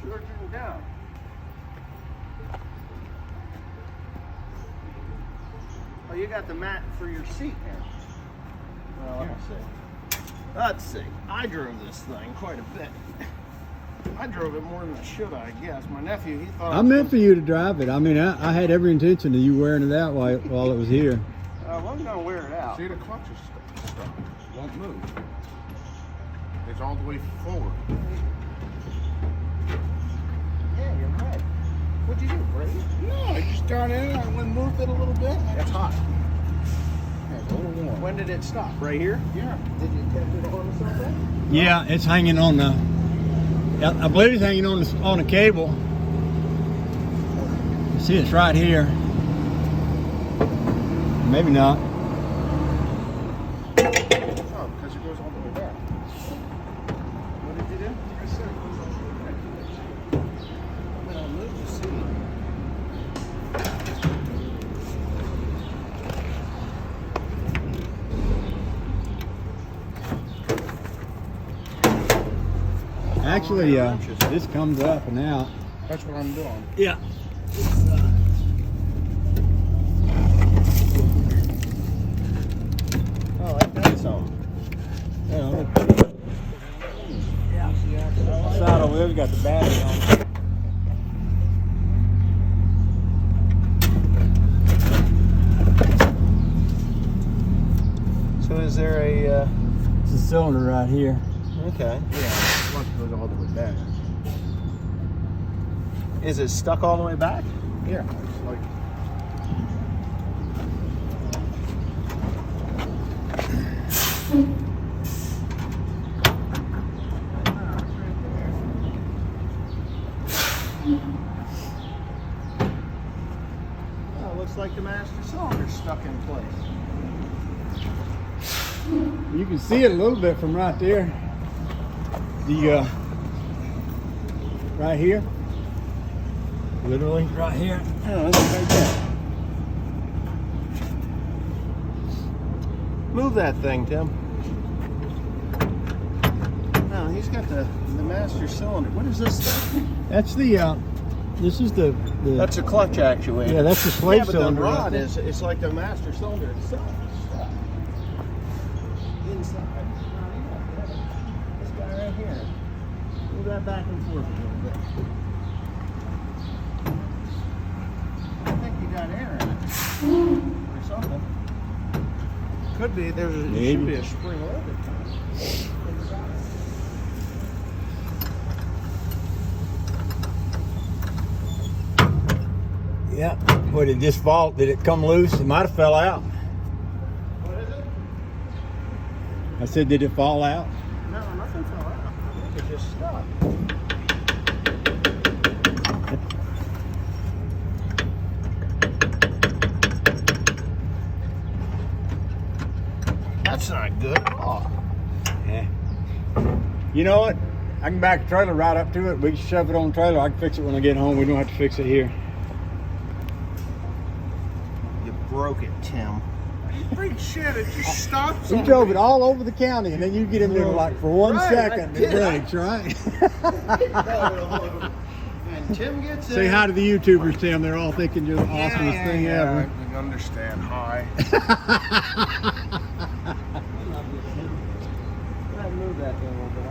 lurching down. Oh, you got the mat for your seat now. Well, let me see. Let's see. I drove this thing quite a bit. I drove it more than I should, I guess. My nephew, he thought... I meant for you to drive it. I mean, I had every intention of you wearing it out while it was here. Well, I'm going to wear it out. See, the clutch is stuck. Won't move. It's all the way forward. Yeah, you're right. What'd you do, Brady? No, I just got in, I went and moved it a little bit. That's hot. Yeah, it's a little warm. When did it stop? Right here? Yeah. Did you catch it on or something? Yeah, it's hanging on the... I believe it's hanging on a cable. You see, it's right here. Maybe not. Oh, because it goes all the way back. What did you do? I said it goes all the way back. Well, move the seat. Actually, this comes up and out. That's what I'm doing. Yeah. Oh, I got some. Yeah. Side over there, we got the battery on. So is there a... It's a cylinder right here. Okay. Yeah, the clutch goes all the way back. Is it stuck all the way back? Yeah, it's like... Oh, it looks like the master cylinder's stuck in place. You can see it a little bit from right there. The right here. Literally right here. Oh, it's right there. Move that thing, Tim. No, he's got the master cylinder. What is this thing? That's the this is the That's a clutch actuator. yeah, that's the slave cylinder. The right rod there. is it's like the master cylinder itself. Inside. This guy right here. Move that back and forth a little bit. I think you got air in it. Or something. Could be. There should be a spring orbit. Yeah. What did this fall? Did it come loose? It might have fell out. What is it? I said, did it fall out? No, nothing fell out. I think it just stuck. That's not good at all. Yeah. You know what? I can back the trailer right up to it. We can shove it on the trailer. I can fix it when I get home. We don't have to fix it here. You broke it, Tim. Freak shit, it just stops. We drove it all over the county, and then you get in there like for 1 Right, second, I it did. breaks, right? And Tim gets Say in. hi to the YouTubers, Tim. They're all thinking you're the awesomest thing ever. I understand. Hi. Move that thing a little bit.